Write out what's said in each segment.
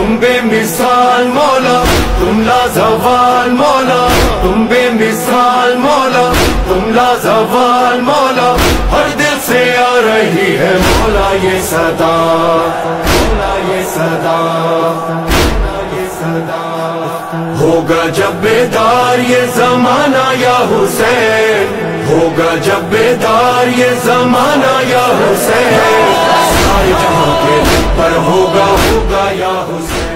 تم بے مثال مولا، تم لازوال مولا، تم بے مثال مولا، تم لازوال مولا، ہر دل سے آ رہی ہے مولا یہ صدا، مولا یہ صدا، یہ صدا۔ ہوگا جب بیدار یہ زمانہ یا حسین، ہوگا جب بیدار یہ زمانہ یا حسین، سارے جہاں کے پر ہوگا ہوگا یا حسین۔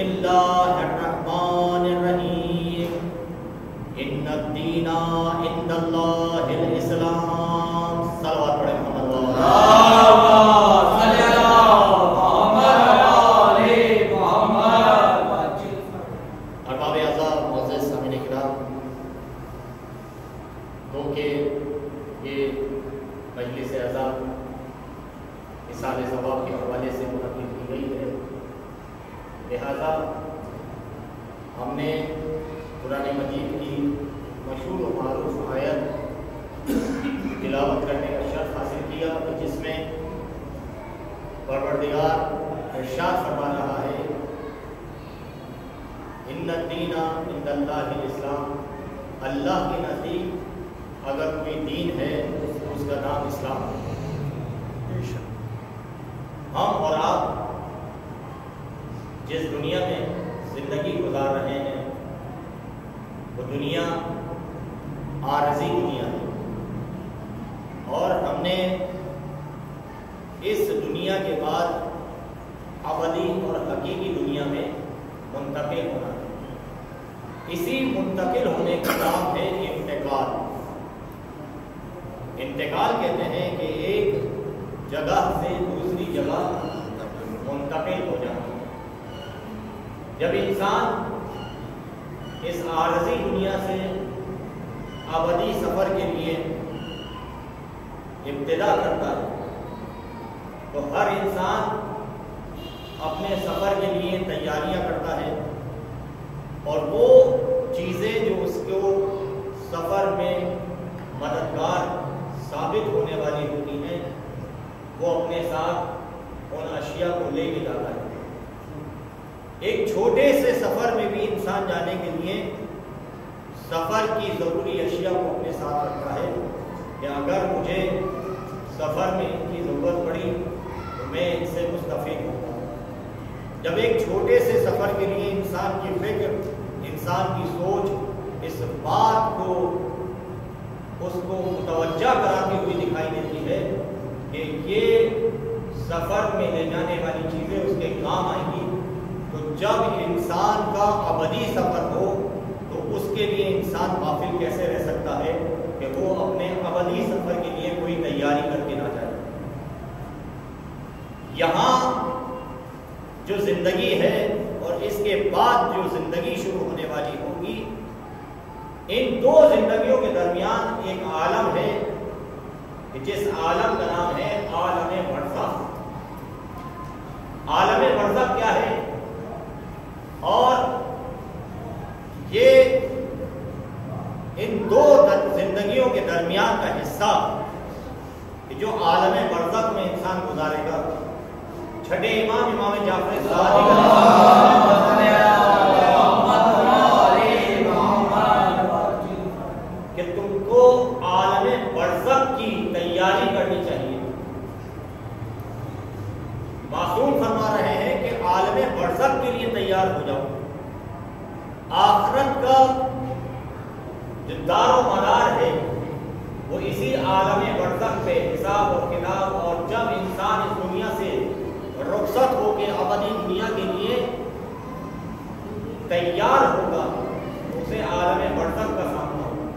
اللہ الرحمن الرحیم ان الدین عند اللہ الاسلام صلوات پڑھیں محمد ارباب اعزاز معزز سامعین کرام، کیونکہ یہ مجلس اعزاز اصحاب ثواب کے حوالے سے منعقد کی گئی ہے، لہذا ہم نے قرآن مجید کی مشہور و معروف آیت تلاوت کرنے کا شرف حاصل کیا کہ جس میں پروردگار ارشاد فرما رہا ہے ان الدین عند اللہ الاسلام، اللہ کے نزدیک اگر کوئی دین ہے تو اس کا نام اسلام ہے۔ ہم اور آپ جس دنیا میں زندگی گزار رہے ہیں وہ دنیا عارضی دنیا ہے، اور ہم نے اس دنیا کے بعد ابدی اور حقیقی دنیا میں منتقل ہونا ہے۔ اسی منتقل ہونے کا نام ہے انتقال۔ انتقال کہتے ہیں کہ ایک جگہ سے دوسری جگہ منتقل ہو جانا۔ جب انسان اس عارضی دنیا سے ابدی سفر کے لیے ابتدا کرتا ہے تو ہر انسان اپنے سفر کے لیے تیاریاں کرتا ہے، اور وہ چیزیں جو اس کو سفر میں مددگار ثابت ہونے والی ہوتی ہیں وہ اپنے ساتھ ان اشیاء کو لے کے جاتا ہے۔ ایک چھوٹے سے سفر میں بھی انسان جانے کے لیے سفر کی ضروری اشیاء کو اپنے ساتھ رکھتا ہے کہ اگر مجھے سفر میں ان کی ضرورت پڑی تو میں ان سے مستفید ہوں۔ جب ایک چھوٹے سے سفر کے لیے انسان کی فکر، انسان کی سوچ اس بات کو اس کو متوجہ کراتی ہوئی دکھائی دیتی ہے کہ یہ سفر میں لے جانے والی چیزیں اس کے کام آئیں گی، تو جب انسان کا ابدی سفر ہو تو اس کے لیے انسان غافل کیسے رہ سکتا ہے کہ وہ اپنے ابدی سفر کے لیے کوئی تیاری کر کے نہ جائے۔ یہاں جو زندگی ہے اور اس کے بعد جو زندگی شروع ہونے والی ہوگی، ان دو زندگیوں کے درمیان ایک عالم ہے جس عالم کا نام ہے عالم برزخ۔ عالم برزخ کیا ہے؟ اور یہ ان دو زندگیوں کے درمیان کا حصہ کہ جو عالم برزخ میں انسان گزارے گا، چھٹے امام جعفر صادق کہ تم کو عالم برزخ کی تیاری کرنی چاہیے۔ معصوم فرما رہے ہیں کہ عالم برزخ کے لیے تیار ہو جاؤ۔ آخرت کا جو دار و مدار ہے وہ اسی عالم برزخ پہ حساب اور کتاب، اور جب انسان اس دنیا سے رخصت ہو کے ابدی دنیا کے لیے تیار ہوگا اسے عالم برزخ کا سامنا ہوگا۔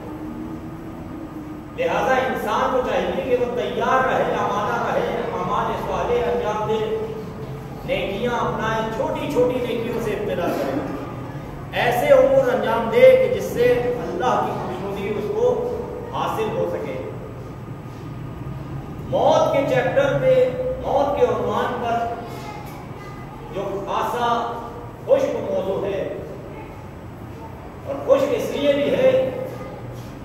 لہذا انسان کو چاہیے کہ وہ تیار رہے، آمادہ رہے، اعمال صالح انجام دے، نیکیاں اپنائے، چھوٹی چھوٹی نیکیوں سے ابتدا کرے، ایسے امور انجام دے کہ جس سے اللہ کی خوشنودی اس کو حاصل ہو سکے۔ موت کے چیپٹر پہ، موت کے عنوان پر جو خاصا خشک موضوع ہے، اور خشک اس لیے بھی ہے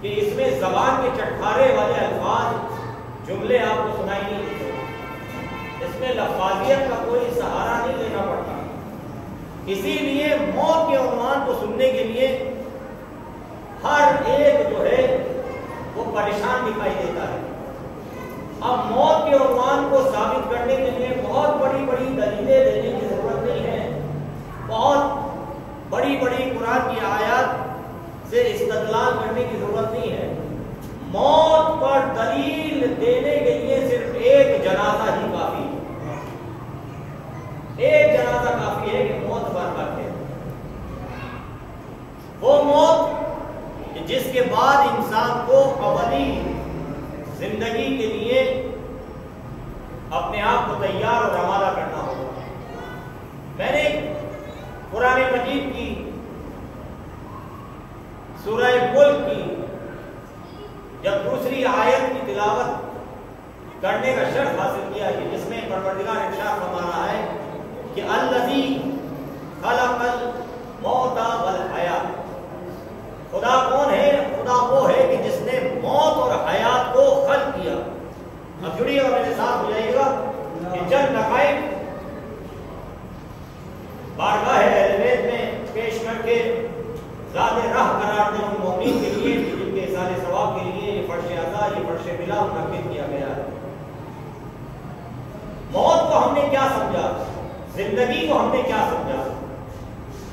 کہ اس میں زبان کے چٹکارے والے الفاظ، جملے آپ کو سنائی نہیں دیتے، اس میں لفاظیت کا کوئی سہارا نہیں لینا پڑتا۔ اسی لیے موت کے عنوان کو سننے کے لیے ہر ایک جو ہے وہ پریشان دکھائی دیتا ہے۔ اب موت کے عنوان کو ثابت کرنے کے لیے بہت بڑی بڑی دلیلیں دینے کی ضرورت نہیں ہے، بہت بڑی بڑی قرآن کی آیات سے استدلال کرنے کی ضرورت نہیں ہے۔ موت پر دلیل دینے کے لیے صرف ایک جنازہ ہی کافی ہے۔ ایک جنازہ کافی ہے کہ موت برباد ہے۔ جس کے بعد انسان کو ابدی زندگی کے لیے اپنے آپ کو تیار اور آمادہ کرنا ہوگا۔ میں نے قرآن مجید کی سورہ ملک کی جب دوسری آیت کی تلاوت کرنے کا شرف حاصل کیا ہے، جس میں پروردگار ارشاد فرما رہا ہے کہ الذی خلق الموت والحیات، خدا کون ہے؟ خدا وہ ہے کہ جس نے موت اور حیات کو خلق کیا۔ اب جڑیے گا میرے ساتھ ہو جائیے گا کہ چند دقائق بارگاہ اہل بیت میں پیش کر کے ذات راہ قرار دیں ان مومنین کے لیے جن کے احسان ثواب کے لیے یہ فرش عطا، یہ فرش ملا منعقد کیا گیا ہے۔ موت کو ہم نے کیا سمجھا، زندگی کو ہم نے کیا سمجھا؟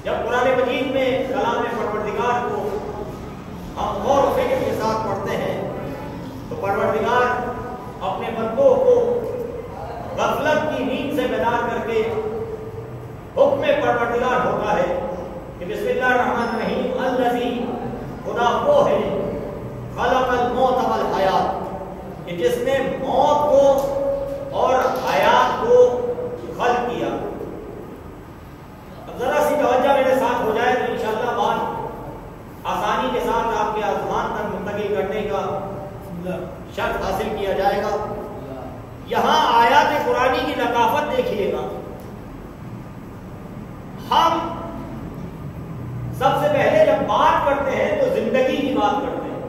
جب قرآن مجید میں کلام پروردگار کو ہم غور و فکر کے ساتھ پڑھتے ہیں تو پروردگار اپنے بندوں کو غفلت کی نیند سے بیدار کر کے حکم پروردگار ہوتا ہے کہ بسم اللہ الرحمن الرحیم الذی، خدا وہ ہے خلق الموت والحیات، کہ جس نے موت کو اور حیات کو خلق کیا۔ اب ذرا سی توجہ میرے ساتھ ہو جائے تو انشاءاللہ بات آسانی کے ساتھ آپ کے اذہان تک منتقل کرنے کا شرط حاصل کیا جائے گا۔ یہاں آیات قرآنی کی لطافت دیکھیے گا۔ ہم سب سے پہلے جب بات کرتے ہیں تو زندگی کی بات کرتے ہیں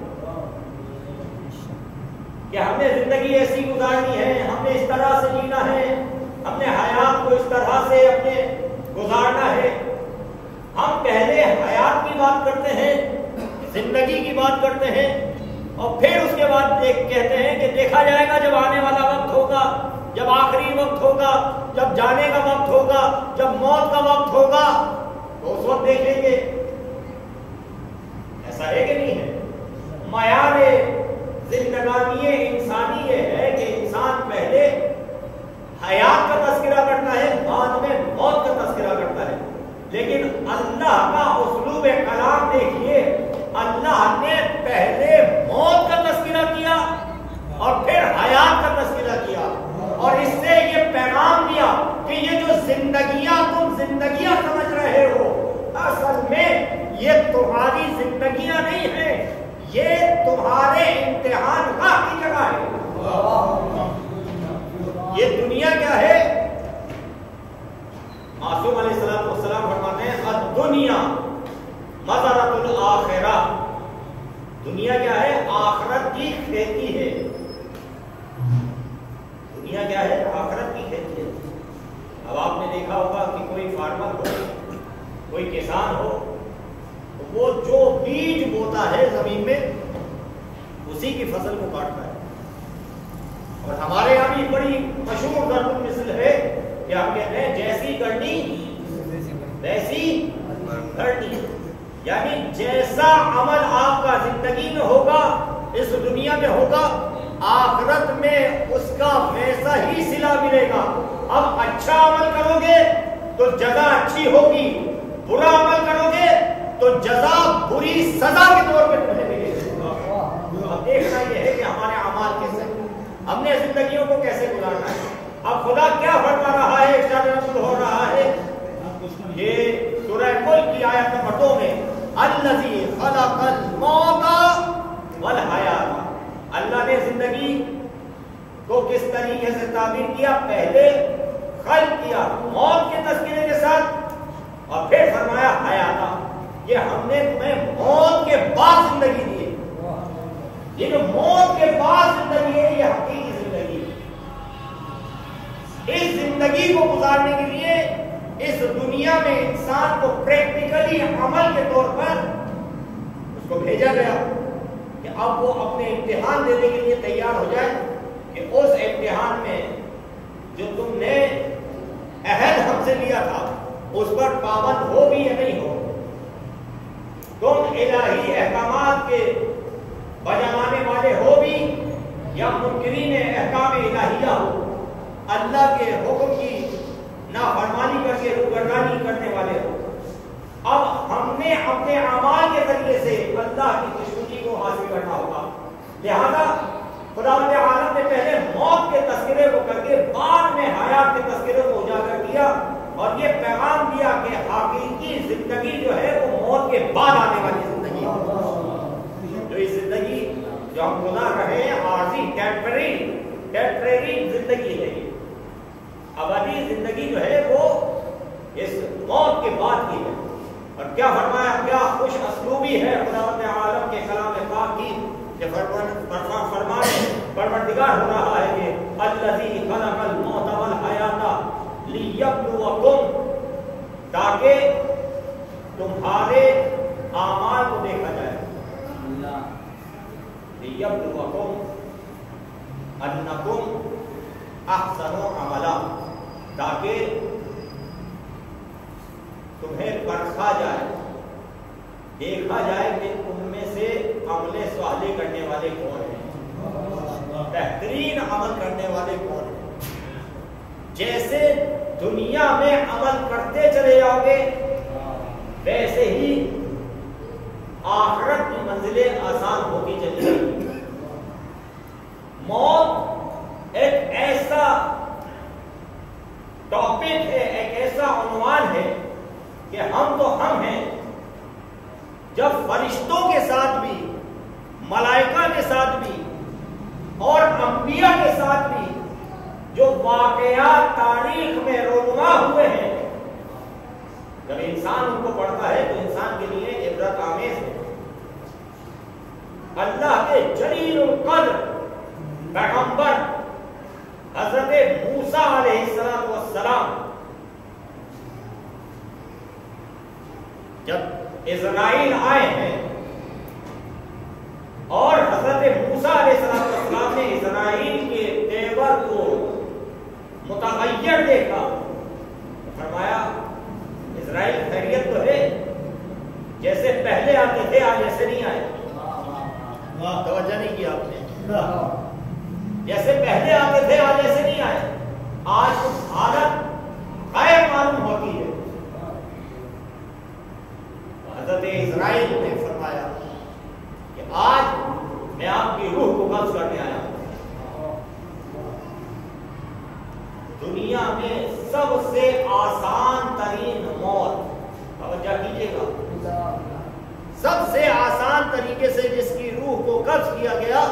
کہ ہم نے زندگی ایسی گزارنی ہے، ہم نے اس طرح سے جینا ہے، ہم نے حیات کو اس طرح سے اپنے گزارنا ہے۔ ہم پہلے حیات کی بات کرتے ہیں، زندگی کی بات کرتے ہیں، اور پھر اس کے بعد کہتے ہیں کہ دیکھا جائے گا جب آنے والا وقت ہوگا، جب آخری وقت ہوگا، جب جانے کا وقت ہوگا، جب موت کا وقت ہوگا تو اس وقت دیکھیں گے۔ ایسا ہے کہ نہیں ہے؟ معیار زندگانی انسانی یہ ہے کہ انسان پہلے حیات کا تذکرہ کرتا ہے، بعد میں موت کا تذکرہ کرتا ہے۔ لیکن اللہ کا اسلوب کلام دیکھیے، اللہ نے پہلے موت کا تذکرہ کیا اور پھر حیات کا تذکرہ کیا، اور اس سے یہ پیغام دیا کہ یہ جو زندگیاں تم زندگیاں سمجھ رہے ہو، اصل میں یہ تمہاری زندگیاں نہیں ہیں، یہ تمہارے امتحان گاہ کی جگہ ہے۔ یہ دنیا کیا ہے؟ معصوم علیہ السلام فرماتے ہیں الدنیا مزرعۃ الآخرہ، دنیا کیا ہے؟ آخرت کی کھیتی ہے۔ دنیا کیا ہے؟ آخرت کی کھیتی ہے۔ اب آپ نے دیکھا ہوگا کہ کوئی فارمر ہو، کوئی کسان ہو، وہ جو بیج بوتا ہے زمین میں اسی کی فصل کو کاٹتا ہے۔ اور ہمارے یہاں بھی بڑی مشہور ضرب المثل ہے کہ ہم کہتے ہیں جیسی کرنی ویسی بھرنی، یعنی جیسا عمل آپ کا زندگی میں ہوگا، اس دنیا میں ہوگا، آخرت میں اس کا ویسا ہی صلہ ملے گا۔ اب اچھا عمل کرو گے تو جزا اچھی ہوگی، برا عمل کرو گے تو جزا بری سزا کے طور پہ تمہیں ملے گی۔ اب دیکھنا یہ ہے کہ ہمارے اعمال کیسے، ہم نے زندگیوں کو کیسے گزارنا ہے۔ اب خدا کیا فرما رہا ہے، ارشاد رسول ہو رہا ہے، یہ سورہ ملک کی آیت نمبر 2 میں الذی خلق الموت والحیات، اللہ نے زندگی کو کس طریقے سے تعبیر کیا؟ پہلے خلق کیا موت کے تذکرے کے ساتھ، اور پھر فرمایا حیات، یہ ہم نے تمہیں موت کے بعد زندگی دی ہے۔ یہ جو موت کے بعد زندگی ہے یہ حقیقی زندگی ہے۔ اس زندگی کو گزارنے کے لیے اس دنیا میں انسان کو پریکٹیکلی عمل کے طور پر اس کو بھیجا گیا کہ اب وہ اپنے امتحان دینے کے لیے تیار ہو جائے کہ اس امتحان میں جو تم نے عہد ہم سے لیا تھا اس پر پابند ہو بھی یا نہیں ہو، تم الہی احکامات کے بجانے والے ہو بھی یا منکرین احکام الہیہ ہو، اللہ کے حکم کی نافرمانی کر کے روگردانی کرنے والے ہو۔ اب ہم نے اپنے اعمال کے ذریعے سے اللہ کی دشمنی کو حاصل کرنا ہوگا. لہذا خداوند عالم نے پہلے موت کے تذکرے کو کر کے بعد میں حیات کے تذکرے کو اجاگر کیا اور یہ پیغام دیا کہ حقیقی زندگی جو ہے وہ موت کے بعد آنے والی زندگی ہے. جو یہ زندگی جو ہم گزار رہے ہیں عارضی ٹیمپریری زندگی ہے. ابدی زندگی جو ہے وہ اس موت کے بعد کی ہے. اور کیا فرمایا, کیا خوش اسلوبی ہے خداوند عالم کے کلام پاک کی کہ فرمانے پروردگار ہو رہا ہے کہ الذی خلق الموت والحیات لیبلوکم, تاکہ تمہارے اعمال کو دیکھا جائے. لیبلوکم انکم احسن عملا, تاکہ تمہیں پرکھا جائے, دیکھا جائے کہ تم میں سے عمل صالح کرنے والے کون ہیں, بہترین عمل کرنے والے کون ہیں. جیسے دنیا میں عمل کرتے چلے جاؤ گے ویسے ہی آخرت کی منزلیں آسان ہوتی چلی جائیں گی. موت ایک ایسا ٹاپک ہے, ایک ایسا عنوان ہے کہ ہم تو ہم ہیں, جب فرشتوں کے ساتھ بھی, ملائکہ کے ساتھ بھی اور انبیاء کے ساتھ بھی جو واقعات تاریخ میں رونما ہوئے ہیں, جب انسان ان کو پڑھتا ہے تو انسان کے لیے عبرت آمیز ہے. اللہ کے جلیل القدر پیغمبر حضرت موسیٰ علیہ السلام جب اسرائیل آئے ہیں اور حضرت موسیٰ علیہ السلام نے اسرائیل کے تیور کو متغیر دیکھا, فرمایا اسرائیل خیریت تو ہے, جیسے پہلے آتے تھے آج ایسے نہیں آئے. توجہ نہیں کیا آپ نے, جیسے پہلے آتے تھے آج ایسے نہیں آئے. آج حالت غیر معلوم ہوتی ہے. حضرت اسرائیل نے فرمایا کہ آج میں آپ کی روح کو قبض کرنے آیا ہوں. دنیا میں سب سے آسان ترین موت, توجہ کیجیے گا, سب سے آسان طریقے سے جس کی روح کو قبض کیا گیا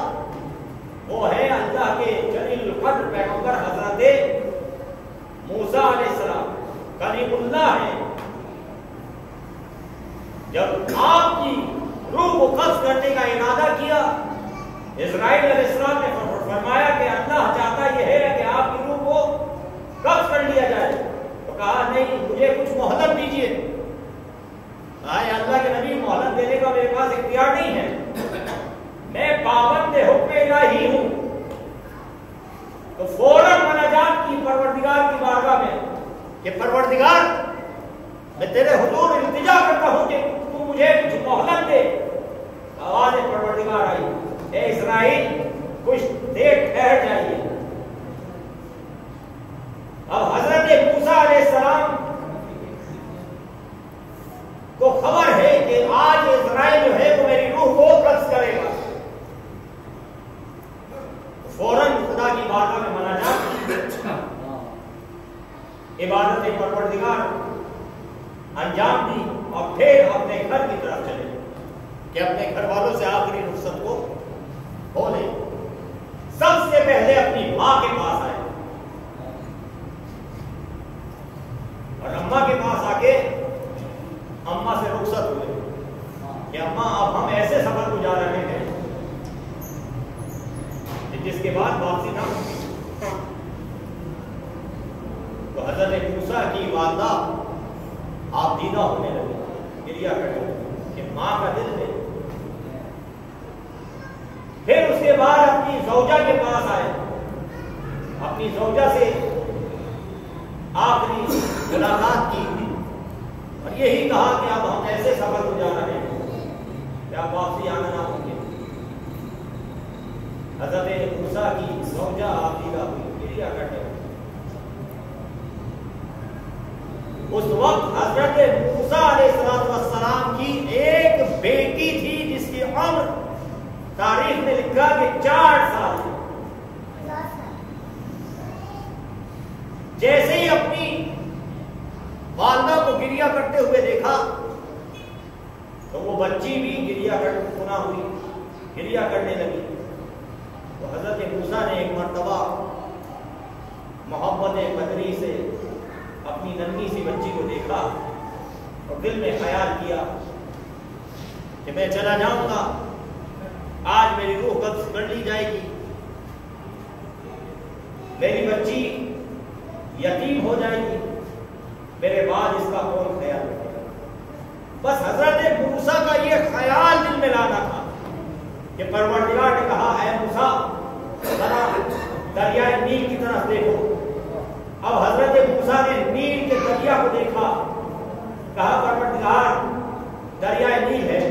وہ ہے اللہ کے جلیل القدر پیغمبر حضرت موسیٰ علیہ السلام, کلیم اللہ ہے. جب آپ کی روح کو قبض کرنے کا ارادہ کیا, اسرائیل علیہ السلام نے فرمایا کہ اللہ چاہتا یہ ہے کہ آپ کی روح کو قبض کر لیا جائے, تو کہا نہیں, مجھے کچھ مہلت دیجیے. اللہ کے نبی, مہلت دینے کا میرے پاس اختیار نہیں ہے, میں پابند حکم الہی ہوں. تو فوراً مناجات کی پروردگار کی بارگاہ میں کہ پروردگار میں تیرے حضور التجا کرتا ہوں کہ تو مجھے کچھ مہلت دے. آواز پروردگار آئی, اے اسرائیل کچھ دیر ٹھہر جائیے. اب حضرت موسیٰ علیہ السلام کو خبر ہے کہ آج اسرائیل جو ہے وہ میری روح کو قبض کرے گا. فوراً خدا کی بارگاہ میں مناجات, عبادت پروردگار انجام دی اور پھر اپنے گھر کی طرف چلے کہ اپنے گھر والوں سے آخری رخصت کو ہو لے. سب سے پہلے اپنی ماں کے پاس آئے اور اماں کے پاس آ کے اماں سے رخصت ہوئے کہ اماں اب ہم ایسے سفر کو جا رہے ہیں جس کے بعد واپسی نہ ہوگی. تو حضرت موسیٰ کی والدہ آپ دیدہ ہونے لگے, گریہ کرنے لگے کہ ماں کا دل ہے. پھر اس کے بعد اپنی زوجہ کے پاس آئے, اپنی زوجہ سے آخری ملاقات کی اور یہی کہا کہ اب ہم ایسے سفر کو جا رہے ہیں کہ اب واپسی آنا نہ ہوگی. حضرت موسیٰ کی زوجہ آفیدہ ہوئی, گریہ کرنے لگی. اس وقت حضرت موسیٰ علیہ السلام کی ایک بیٹی تھی جس کی عمر تاریخ نے لکھا کہ 4 سال جیسے ہی اپنی والدہ کو گریہ کرتے ہوئے دیکھا تو وہ بچی بھی گریہ کرنے لگی. تو حضرت موسیٰ نے ایک مرتبہ محبت قدری سے اپنی ننھی سی بچی کو دیکھا اور دل میں خیال کیا کہ میں چلا جاؤں گا، آج میری روح قبض کر لی جائے گی، میری بچی یتیم ہو جائے گی، میرے بعد اس کا کون خیال رکھے گا. بس حضرت موسیٰ کا یہ خیال دل میں لانا تھا کہ پروردگار نے کہا اے موسیٰ ذرا دریائے نیل کی طرف دیکھو. اب حضرت موسیٰ نے نیل کے دریا کو دیکھا، کہا پروردگار دریائے نیل ہے.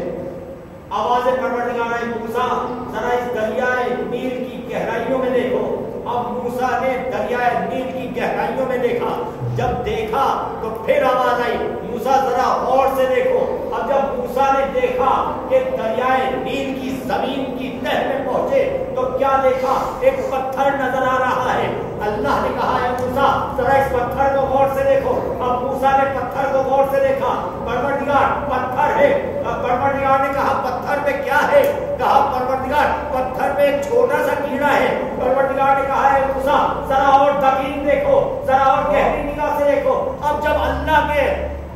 آواز پروردگار ہے موسیٰ ذرا اس دریائے نیل کی گہرائیوں میں دیکھو. اب موسیٰ نے دریائے نیل کی گہرائیوں میں دیکھا. جب دیکھا تو پھر آواز آئی موسیٰ ذرا غور سے دیکھو. اب جب موسیٰ نے دیکھا کہ دریائے نیل کی زمین کی تہ میں پہنچے تو کیا دیکھا؟ ایک پتھر نظر آ رہا ہے. اللہ نے کہا ہے موسیٰ ذرا اس پتھر کو غور سے دیکھو. اب موسیٰ نے پتھر کو غور سے دیکھا. پروردگار پتھر ہے. پروردگار نے کہا پتھر پہ کیا ہے؟ کہا پروردگار پتھر پہ ایک چھوٹا سا کیڑا ہے. پروردگار نے کہا ہے موسیٰ ذرا اور دقیق دیکھو، ذرا اور گہری نگاہ سے دیکھو. اب جب اللہ کے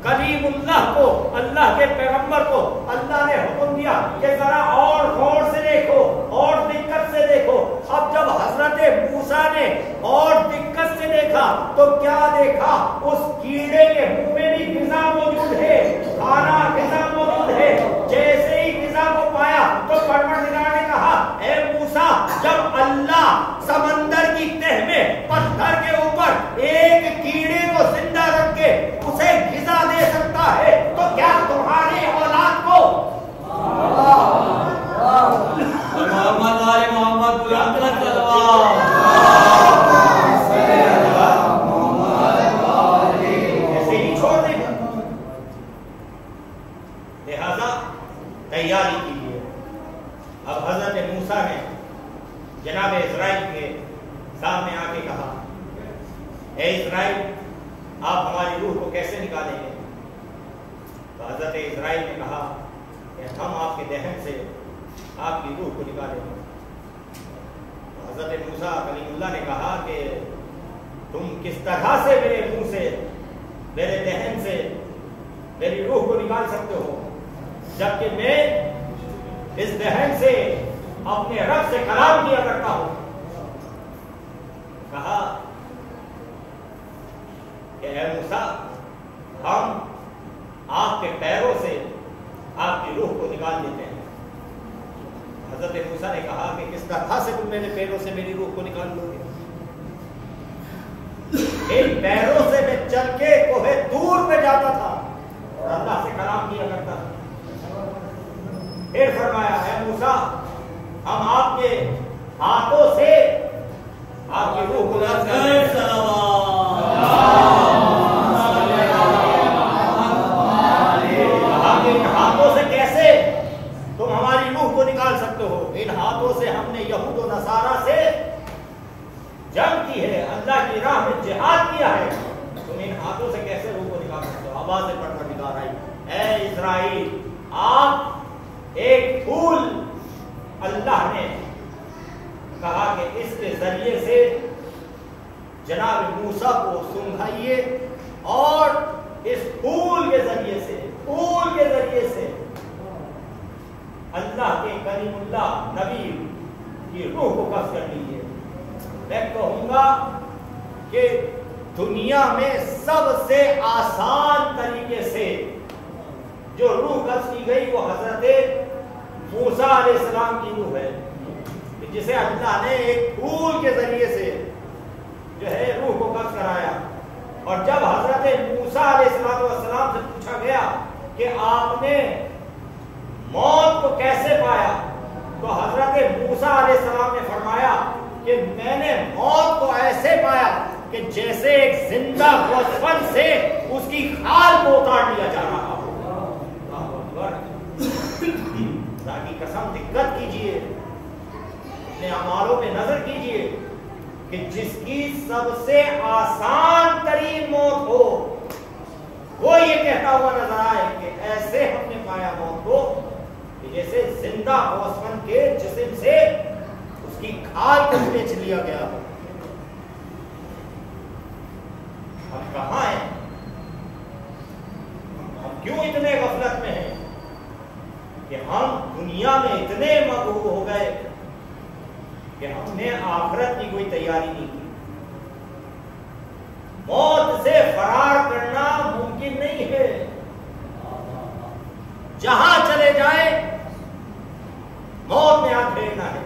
کلیم اللہ کو، اللہ کے پیغمبر کو اللہ نے حکم دیا کہ ذرا اور غور سے دیکھو اور دقت سے دیکھو. اب جب حضرت موسیٰ نے اور دقت سے دیکھا تو کیا دیکھا؟ اس کیڑے کے منہ میں بھی غذا موجود ہے، کھانا غذا موجود ہے. جیسے ہی غذا کو پایا تو پروردگار نے کہا اے موسیٰ جب اللہ سمندر کی تہ میں پتھر کے اوپر ایک کیڑے کو زندہ رکھ کے اسے غذا دے سکتا ہے تو کیا تمہاری اولاد کو محمد آل محمد بلند تلوار ایسے ہی چھوڑ دے گا؟ لہذا تیاری کیجیے. اب حضرت موسیٰ نے جناب اسرائیل کے سامنے آ کے کہا اے اسرائیل آپ ہماری روح کو کیسے نکالیں گے؟ تو حضرت اسرائیل نے کہا کہ ہم آپ کے دہن سے آپ کی روح کو نکالیں گے. تو حضرت موسیٰ کلیم اللہ نے کہا کہ تم کس طرح سے میرے منہ سے، میرے دہن سے میری روح کو نکال سکتے ہو جبکہ میں اس دہن سے اپنے رب سے کلام کیا کرتا ہوں. کہا کہ اے موسیٰ ہم آپ کے پیروں سے آپ کی روح کو نکال دیتے ہیں. حضرت موسیٰ نے کہا کہ کس طرح سے تم میرے پیروں سے میری روح کو نکال لو گے؟ ان پیروں سے میں چل کے کوہ دور پہ جاتا تھا اور اللہ سے کلام کیا کرتا تھا. پھر فرمایا اے موسیٰ ہم آپ کے ہاتھوں سے آپ کی روح کو نکال دیتے ہیں. ہاتھوں سے کیسے تم ہماری روح کو نکال سکتے ہو؟ ان ہاتھوں سے ہم نے یہود و نصارہ سے جنگ کی ہے، اللہ کی راہ میں جہاد کیا ہے. تم ان ہاتھوں سے کیسے روح کو نکال سکتے ہو؟ آواز پروردگار آئی اے اسرائیل آپ ایک پھول اللہ نے کہا کہ اس کے ذریعے سے جناب موسیٰ کو سنگھائیے اور اس پھول کے ذریعے سے اللہ کے کریم اللہ نبی کی روح کو قبض کر لیجیے. میں کہوں گا کہ دنیا میں سب سے آسان طریقے سے جو روح قبض کی گئی وہ حضرت موسیٰ علیہ السلام کی روح ہے جسے اللہ نے ایک پھول کے ذریعے سے جو ہے روح کو قبض کرایا. اور جب حضرت موسیٰ علیہ السلام سے پوچھا گیا کہ آپ نے موت کو کیسے پایا تو حضرت موسیٰ علیہ السلام نے فرمایا کہ میں نے موت کو ایسے پایا کہ جیسے ایک زندہ بچپن سے اس کی کھال کو اتار لیا جا رہا ہو. اللہ اکبر. کی قسم دقت کیجیے نظر کیجئے کہ جس کی سب سے آسان ترین موت ہو وہ یہ کہتا ہوا نظر آئے کہ ایسے ہم نے پایا موت کو کہ جیسے زندہ ہوسفن کے جسم سے اس کی کھال کو کھینچ لیا گیا. ہم کہاں ہیں؟ ہم کیوں اتنے غفلت میں ہیں کہ ہم دنیا میں اتنے مغرور ہو گئے کہ ہم نے آخرت کی کوئی تیاری نہیں کی. موت سے فرار کرنا ممکن نہیں ہے. جہاں چلے جائیں موت نے آ گھیرنا ہے.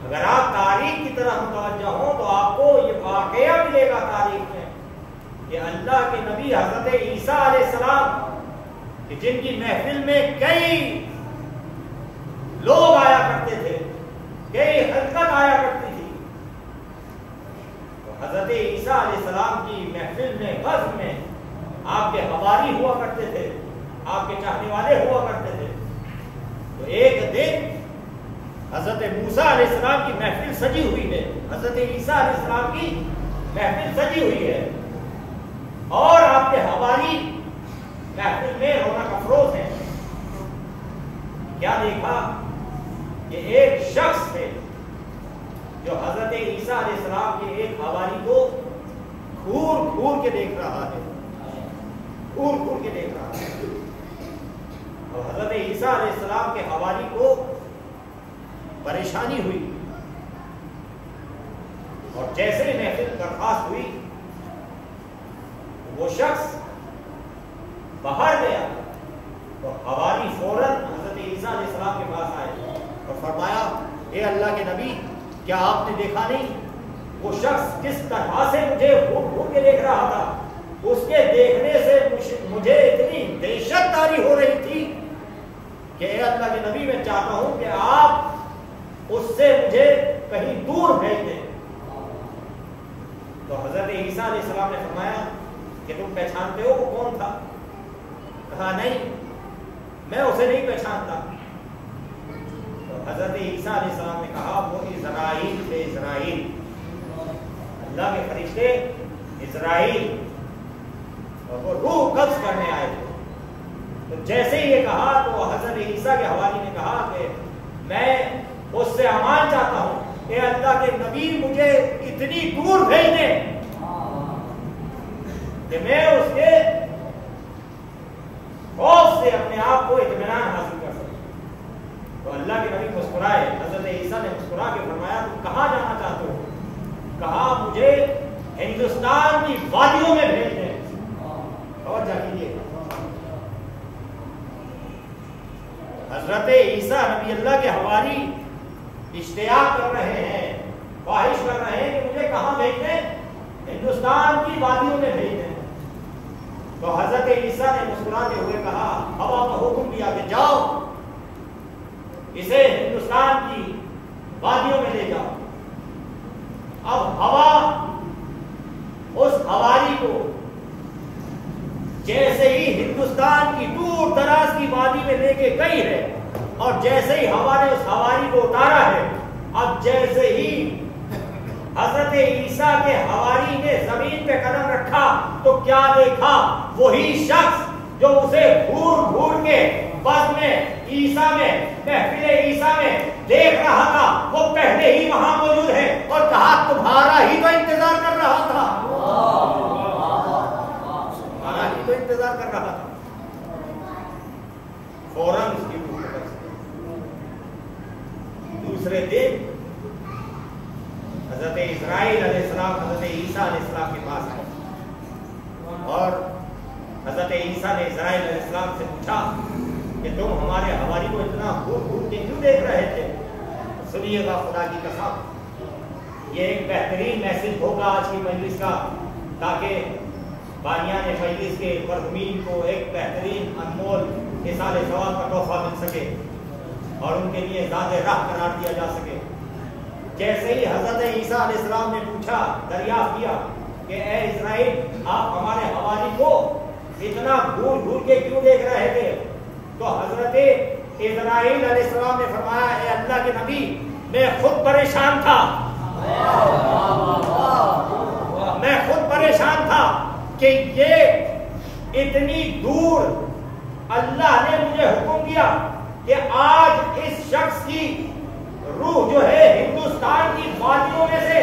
اگر آپ تاریخ کی طرح متوجہ ہوں تو آپ کو یہ واقعہ ملے گا تاریخ میں کہ اللہ کے نبی حضرت عیسیٰ علیہ السلام کہ جن کی محفل میں کئی لوگ آیا کرتے تھے, کئی حرکت آیا کرتی تھی, تو حضرت عیسیٰ علیہ السلام کی محفل میں غزب میں آپ کے حواری ہوا کرتے تھے, آپ کے چاہنے والے ہوا کرتے تھے. تو ایک دن حضرت موسیٰ علیہ السلام کی محفل سجی ہوئی ہے, حضرت عیسیٰ علیہ السلام کی محفل سجی ہوئی ہے, اور آپ کے حواری محفل میں رونق افروز ہیں. کیا دیکھا کہ ایک شخص ہے جو حضرت عیسیٰ علیہ السلام کے ایک حواری کو گھور گھور کے دیکھ رہا ہے, گھور گھور کے دیکھ رہا ہے. اور حضرت عیسیٰ علیہ السلام کے حواری کو پریشانی ہوئی, اور جیسے ہی محفل برخاست ہوئی وہ شخص باہر گیا تو حواری فوراً حضرت عیسیٰ علیہ السلام کے پاس آئے اور فرمایا, اے اللہ کے نبی, کیا آپ نے دیکھا نہیں وہ شخص کس طرح سے مجھے گھور گھور کے دیکھ رہا تھا؟ اس کے دیکھنے سے مجھے اتنی دہشت طاری ہو رہی تھی کہ اے اللہ کے نبی, میں چاہتا ہوں کہ آپ اس سے مجھے کہیں دور بھیج دیں. تو حضرت عیسیٰ علیہ السلام نے فرمایا کہ تم پہچانتے ہو وہ کون تھا؟ کہا نہیں, میں اسے نہیں پہچانتا. تو حضرت عیسیٰ علیہ السلام نے کہا وہ اسرائیل تھے, اسرائیل, اللہ کے فرشتے اسرائیل, اور وہ روح قبض کرنے آئے تھے. تو جیسے ہی یہ کہا تو حضرت عیسیٰ کے حوالی نے کہا کہ میں اس سے امان چاہتا ہوں کہ اللہ کے نبی مجھے اتنی دور بھیج دیں کہ میں اس کے خوف سے اپنے آپ کو اطمینان حاصل کر سکوں. تو اللہ کے نبی مسکرائے, حضرت عیسیٰ نے مسکرا کے فرمایا تم کہاں جانا چاہتے ہو؟ کہا مجھے ہندوستان کی وادیوں میں بھیج دیں. توجہ کیجیے, حضرت عیسیٰ نبی اللہ کے حواری اشتیاق کر رہے ہیں, خواہش کر رہے ہیں کہ مجھے کہاں بھیج دیں؟ ہندوستان کی وادیوں میں بھیج دیں. تو حضرت عیسیٰ نے مسکراتے ہوئے کہا, ہوا کا حکم دیا کہ جاؤ اسے ہندوستان کی وادیوں میں لے جاؤ. اب ہوا اس حواری کو جیسے ہی ہندوستان کی دور دراز کی وادی میں لے کے گئی ہے, اور جیسے ہی ہوا نے اس حواری کو اتارا ہے, اب جیسے ہی حضرت عیسیٰ کے حواری نے زمین پہ قدم رکھا تو کیا دیکھا؟ وہی شخص جو اسے گھور گھور کے بزم میں عیسیٰ میں محفل عیسیٰ میں دیکھ رہا تھا وہ پہلے ہی وہاں موجود ہے, اور کہا تمہارا ہی تو انتظار کر رہا تھا, تمہارا ہی تو انتظار کر رہا تھا. فوراً اس کی روح قبض. دوسرے دن حضرت اسرائیل علیہ السلام حضرت عیسیٰ علیہ السلام کے پاس آئے, اور حضرت عیسیٰ نے اسرائیل علیہ السلام سے پوچھا کہ تم ہمارے حواری کو اتنا گھور گھور کے کیوں دیکھ رہے تھے؟ سنیے گا خدا کی قسم, یہ ایک بہترین میسج ہوگا آج کی مجلس کا, تاکہ بانیان مجلس کے مرحومین کو ایک بہترین انمول اصال ثواب کا تحفہ مل سکے اور ان کے لیے ذات راہ قرار دیا جا سکے. جیسے ہی حضرت عیسیٰ علیہ السلام نے پوچھا, دریافت کیا کہ اے اسرائیل آپ ہمارے حواری کو اتنا گھور گھور کے کیوں دیکھ رہے تھے, تو حضرت اسرائیل علیہ السلام نے فرمایا اے اللہ کے نبی میں خود پریشان تھا، میں خود پریشان تھا کہ یہ اتنی دور اللہ نے مجھے حکم دیا کہ آج اس شخص کی روح جو ہے ہندوستان کی وادیوں میں سے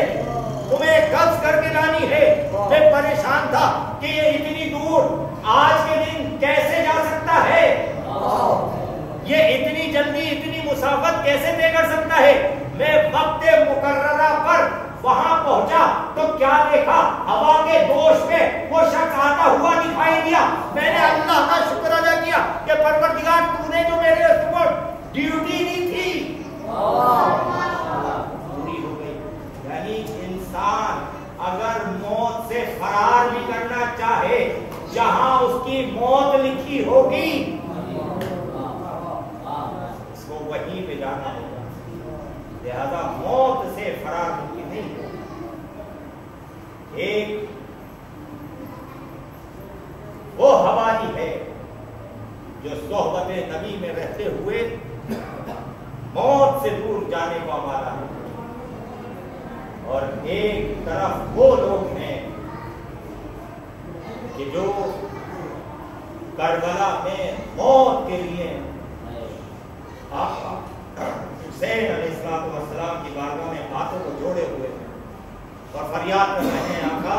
تمہیں قبض کر کے لانی ہے۔ میں پریشان تھا کہ یہ اتنی دور آج کے دن کیسے جا سکتا ہے، یہ اتنی جلدی اتنی مسافت کیسے طے کر سکتا ہے۔ میں وقت مقررہ پر وہاں پہنچا تو کیا دیکھا، ہوا کے دوش میں وہ شخص آتا ہوا دکھائی دیا۔ میں نے اللہ کا شکر ادا کیا کہ پروردگار تو نے جو میرے اوپر ڈیوٹی دی تھی پوری ہو گئی۔ یعنی انسان اگر موت سے فرار بھی کرنا چاہے، جہاں اس کی موت لکھی ہوگی اس کو وہیں پہ جانا ہوگا، لہذا موت سے فرار ممکن نہیں ہے۔ ایک وہ حوالی ہے جو صحبت نبی میں رہتے ہوئے موت سے دور جانے کو آمادہ ہے، اور ایک طرف وہ لوگ ہیں کہ جو کربلا میں موت کے لیے حسین علیہ السلام کی بارگاہ میں ہاتھوں کو جوڑے ہوئے ہیں اور فریاد کر رہے ہیں آقا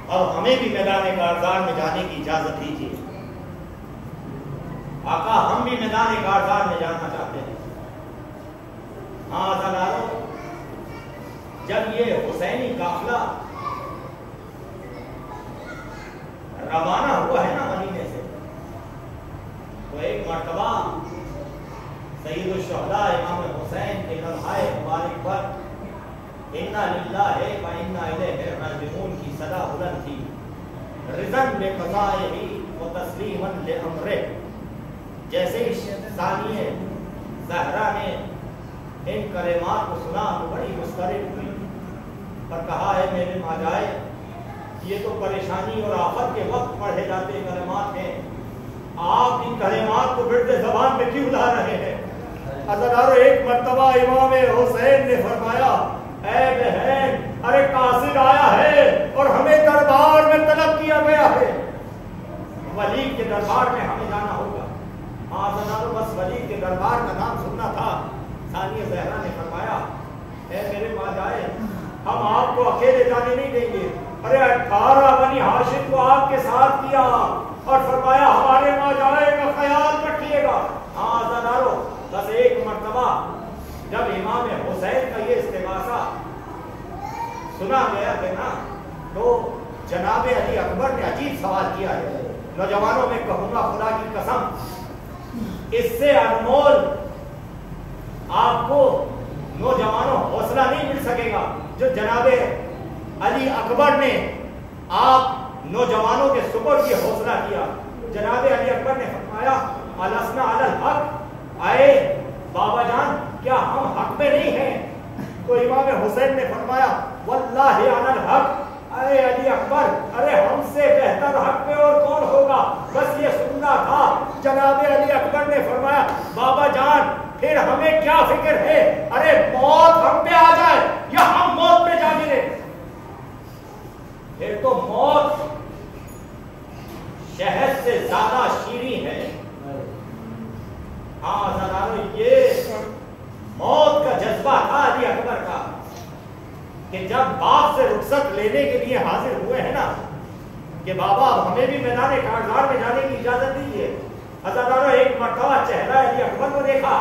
اب ہمیں بھی میدان کارزار میں جانے کی اجازت دیجیے، آقا ہم بھی میدان کارزار میں جانا چاہتے ہیں۔ ہاں عزیزانو، جب یہ حسینی قافلہ روانہ ہوا ہے نا مدینے سے، تو ایک مرتبہ سید الشہداء امام حسین کے لمحہ مبارک پر انا للہ و انا الیہ راجعون کی صدا بلند تھی، رضاً بقضائہ و تسلیماً لامرہ۔ جیسے ہی ثانیہ زہرا نے ان کلمات کو سنا تو بڑی مضطرب ہوئی اور کہا ہے میرے ماجائے یہ تو پریشانی اور آفت کے وقت پڑھے جاتے کلمات ہیں، آپ ان کلمات کو برد زبان میں کیوں لا رہے ہیں؟ عزیزانو، ایک مرتبہ امام حسین نے فرمایا اے بہن، ارے قاصد آیا ہے اور ہمیں دربار میں طلب کیا گیا ہے، ولی کے دربار میں ہمیں جانا ہوگا۔ ہاں عزیزانو، بس ولی کے دربار کا نام سننا تھا۔ ثانیہ زہرا نے فرمایا اے میرے ماجائے ہم آپ کو اکیلے جانے نہیں دیں گے، ارے 18 بنی ہاشم کو آپ کے ساتھ کیا اور فرمایا ہمارے ماجائے کا خیال رکھیے گا۔ ہاں عزیزانو، بس ایک مرتبہ جب امام حسین کا یہ استغاثہ سنا گیا ہے نا، تو جناب علی اکبر نے عجیب سوال کیا ہے۔ نوجوانوں میں کہوں گا خدا کی قسم، اس سے انمول آپ کو نوجوانوں حوصلہ نہیں مل سکے گا جو جناب علی اکبر نے آپ نوجوانوں کے سپرد یہ حوصلہ کیا۔ جناب علی اکبر نے فرمایا الاسنا علی الحق، آئے بابا جان کیا ہم حق میں نہیں ہیں؟ تو امام حسین نے فرمایا واللہ علی الحق، اے علی اکبر ارے ہم سے بہتر حق میں اور کون ہوگا، بس یہ سننا تھا۔ جناب علی اکبر نے فرمایا بابا جان پھر ہمیں کیا فکر ہے، ارے موت ہم پہ آ جائے یا ہم موت پہ جا گرے، پھر تو موت شہد سے زیادہ شیریں ہے۔ ہاں عزیزانو، یہ موت کا جذبہ تھا علی اکبر کا کہ جب باپ سے رخصت لینے کے لیے حاضر ہوئے ہیں نا کہ بابا ہمیں بھی میدان کارزار میں جانے کی اجازت دیجیے، عزیزانو ایک مرتبہ چہرہ علی اکبر کو دیکھا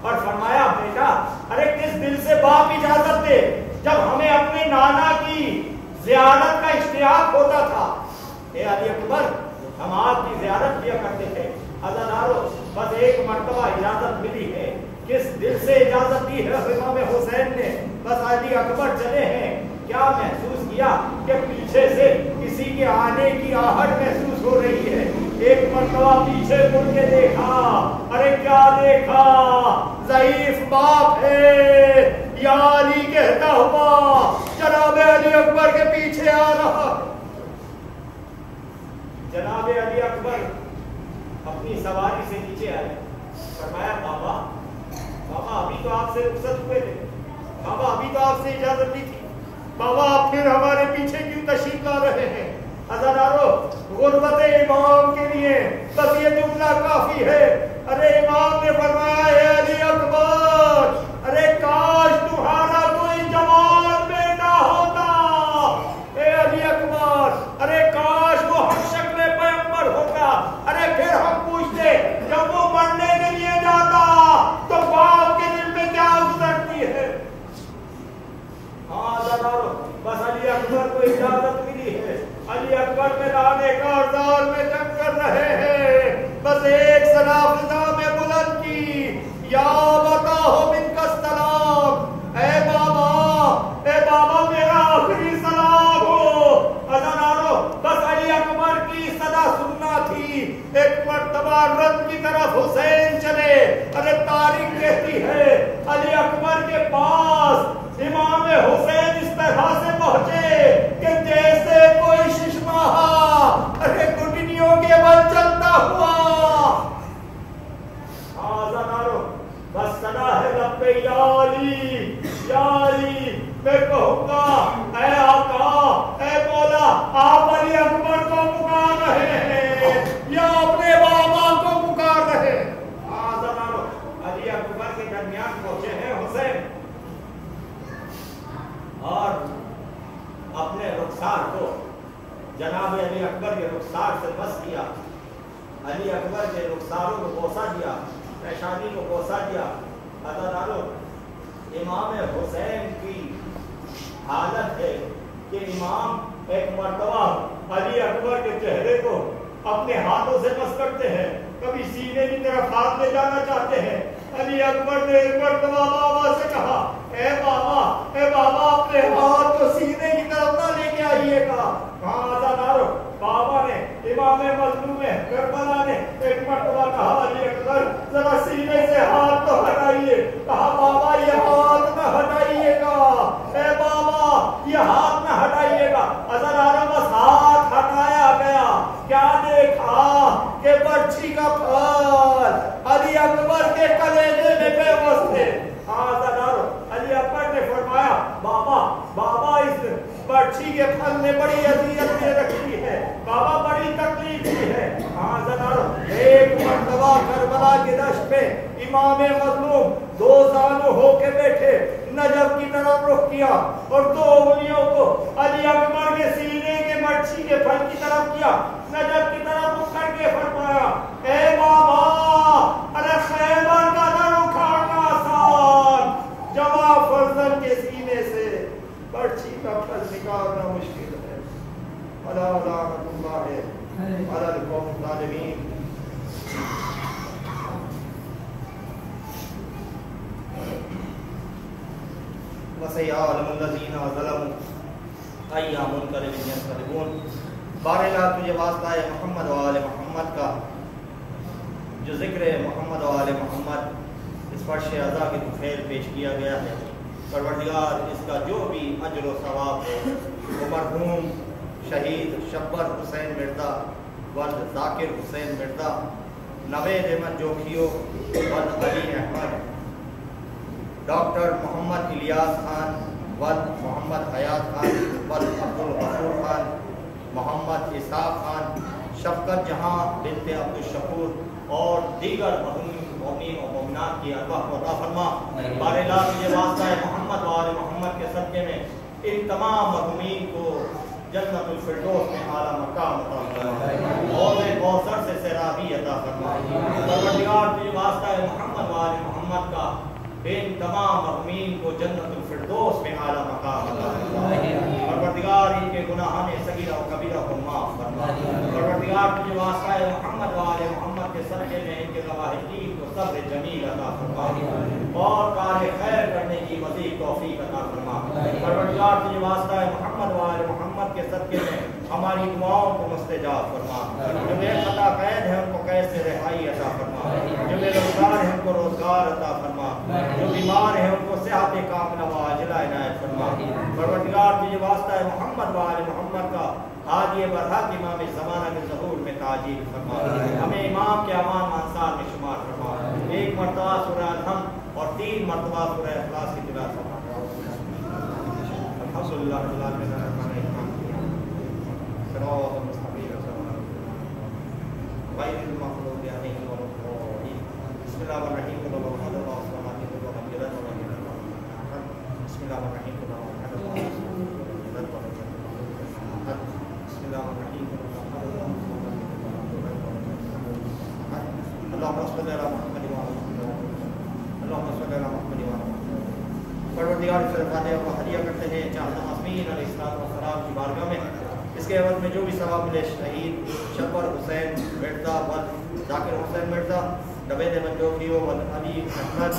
اور فرمایا بیٹا ارے کس دل سے باپ اجازت دے، جب ہمیں اپنے نانا کی زیارت کا اشتیاق ہوتا تھا، اے علی اکبر ہم آپ کی زیارت کیا کرتے تھے۔ عزیزانو بس ایک مرتبہ اجازت ملی ہے، کس دل سے اجازت دی ہے امام حسین نے، بس علی اکبر چلے ہیں، کیا محسوس کیا کہ پیچھے سے کسی کے آنے کی آہٹ محسوس ہو رہی ہے۔ ایک مرتبہ پیچھے مڑ کے دیکھا، ارے کیا دیکھا، ضعیف باپ ہے یا علی کہتا ہوا جناب علی اکبر کے پیچھے آ رہا۔ جناب علی اکبر اپنی سواری سے نیچے آئے فرمایا بابا ابھی تو آپ سے رخصت ہوئے تھے، بابا ابھی تو آپ سے اجازت دی تھی، بابا آپ پھر ہمارے پیچھے کیوں تشریف لا رہے ہیں؟ عزادارو غربت امام کے لیے بس یہ جملہ کافی ہے۔ ارے امام نے فرمایا اے علی اکبر، ارے کاش تمہارا کوئی جوان بیٹا ہوتا، اے علی اکبر، ارے کاش وہ ہم شکل پیغمبر ہوتا، ارے پھر ہم پوچھتے جب وہ مرنے کے لیے جاتا تو باپ کے دل میں کیا گزرتی ہے؟ ہاں عزادارو بس علی اکبر کو اجازت ملی ہے، علی اکبر میں لانے کا ارزال میں جنگ کر رہے ہیں، بس ایک صدا فضا میں بلند کی، یا بتاؤ من کا سلام، اے بابا میرا آخری سلام ہو۔ عزادارو بس علی اکبر کی صدا سننا تھی۔ ایک مرتبہ رت کی طرف حسین چلے، ارے تاریخ کہتی ہے علی اکبر کے پاس امام حسین اس طرح سے پہنچے کہ جیسے کوئی ششماہا ارے گھٹنیوں کے بل چلتا ہوا۔ عزادارو بس صدا ہے لب پہ یا علی، میں کہوں گا اے آقا اے مولا، آپ علی اکبر کو پکار رہے ہیں یا اپنے بابا کو پکار رہے ہیں؟ عزادارو علی اکبر کے درمیان پہنچے ہیں حسین اور اپنے رخسار کو جناب علی اکبر کے رخسار سے بس کیا، علی اکبر کے رخساروں کو بوسہ دیا، پیشانی کو بوسہ دیا۔ عزادارو امام حسین کی حالت ہے کہ امام ایک مرتبہ علی اکبر کے چہرے کو اپنے ہاتھوں سے بس کرتے ہیں، کبھی سینے کی طرف ہاتھ لے جانا چاہتے ہیں۔ علی اکبر نے ایک مرتبہ بابا سے کہا اے بابا اپنے ہاتھ کو سینے کی طرف نہ لے کے آئیے گا۔ کہاں عزادارو بابا نے امام مظلوم کربلا نے ایک مرتبہ کہا علی اکبر ذرا سینے سے ہاتھ تو ہٹائیے، کہا بابا یہ ہاتھ نہ ہٹائیے گا، اے بابا یہ ہاتھ نہ ہٹائیے گا۔ عزادارو بس ہاتھ ہٹایا گیا، کیا دیکھا کہ برچھی کا پھل علی اکبر کے کلیجے میں پیوست تھے۔ عزادارو علی اکبر نے فرمایا بابا اس برچھی کے پھل نے بڑی اذیت مجھے رکھی ہے، بابا بڑی تکلیف دی ہے۔ عزادارو ایک مرتبہ کربلا کی دشت پہ امام مظلوم دو زانو ہو کے بیٹھے، نجف کی طرف رخ کیا اور دو انگلیوں کو علی اکبر کے سینے کے برچھی کے پھل کی طرف کیا، نجف کی طرف رخ کر کے فرمایا اے بابا ارے خیبر کا در اکھاڑنا آسان، جوان فرزند کے سینے سے برچھی کا پھل نکالنا مشکل ہے۔ الا لعنت اللہ علی القوم الظالمین۔ وسيعلم الذين ظلموا أي منقلب ينقلبون۔ بارہا تجھے واسطہ ہے محمد و آل محمد کا، جو ذکر محمد و آل محمد اس فرش عزا کے خیر پیش کیا گیا ہے، پروردگار اس کا جو بھی اجر و ثواب ہے وہ مرحوم شہید شبر حسین مرزا ولد ذاکر حسین مرزا نوید احمد جوکھیو ولد علی احمد، ڈاکٹر محمد الیاس خان ولد محمد حیات خان ولد عبدالغفور خان، محمد اسحاق خان، شفقت جہاں بنت عبدالشکور اور دیگر مومنین و مومنات کی ارواح کو عطا فرما۔ بارہا تجھے واسطہ ہے محمد و آل محمد کے صدقے میں ان تمام مرحومین کو جنت الفردوس میں اعلیٰ مقام عطا فرما، حوض کوثر سے سیرابی عطا فرما۔ پروردگار تجھے واسطہ ہے محمد و آل محمد کا ان تمام مرحومین کو جنت الفردوس میں اعلیٰ مقام عطا فرما۔ پروردگار ان کے گناہان صغیرہ و کبیرہ کو معاف فرما۔ پروردگار تجھے واسطہ ہے محمد و آل محمد کے صدقے میں ان کے لواحقین کو صبر جمیل عطا فرما اور کار خیر کرنے کی مزید توفیق عطا فرما۔ پروردگار تجھے واسطہ ہے محمد و آل محمد کے صدقے میں ہماری دعاؤں کو مستجاب فرما۔ جو بے خطا قید ہے ان کو قید سے رہائی عطا فرما، جو بے روزگار ہے ان کو روزگار عطا فرما، جو بیمار ہیں ان کو صحت کاملہ و عاجلہ عنایت فرما۔ پروردگار تجھے واسطہ ہے محمد و آل محمد کا ہادی برحق امام زمانہ کے ظہور میں تاجیل فرما، ہمیں امام کے امان انصار میں شمار فرما۔ 1 مرتبہ سورہ الحمد اور 3 مرتبہ سورہ اخلاص کی تلاوت فرمائے. الحمدللہ رب العالمین الرحمن الرحیم صراط المستقیم غیر المغضوب علیہم ولا الضالین. بسم اللہ الرحمن الرحیم. بسم اللہ الرحمن الرحیم. بسم اللہ الرحمن الرحیم. اللهم صل علی محمد و علی اللهم صل علی محمد و علی. پروردگار سے فاتحہ کو ہدیہ کرتے ہیں چاہتا حسین علیہ السلام کی بارگاہ میں اس کے عوض میں جو بھی ثواب ملے شہید شبر حسین مرزا ود ذاکر حسین مرزا نوید منجوکیو ود علی احمد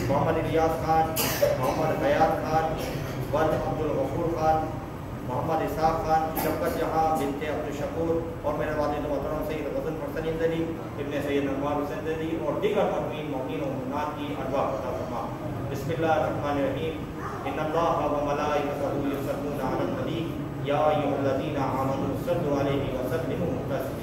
محمد الیاس خان محمد حیات خان ود عبدالغفور خان محمد اسحاق خان شفقت جہاں بنت عبدالشکور اور میرے والد محترم سید غزل مرسل زدی ابن سید انوار حسین زدی اور دیگر مرحومین مومنین و مومنات کی ارواح عطا فرما. بسم اللہ الرحمن الرحیم. ان اللہ و ملائکتہ یصلون علی النبی یا ایھا الذین آمنوا صلوا علیہ وسلموا تسلیما.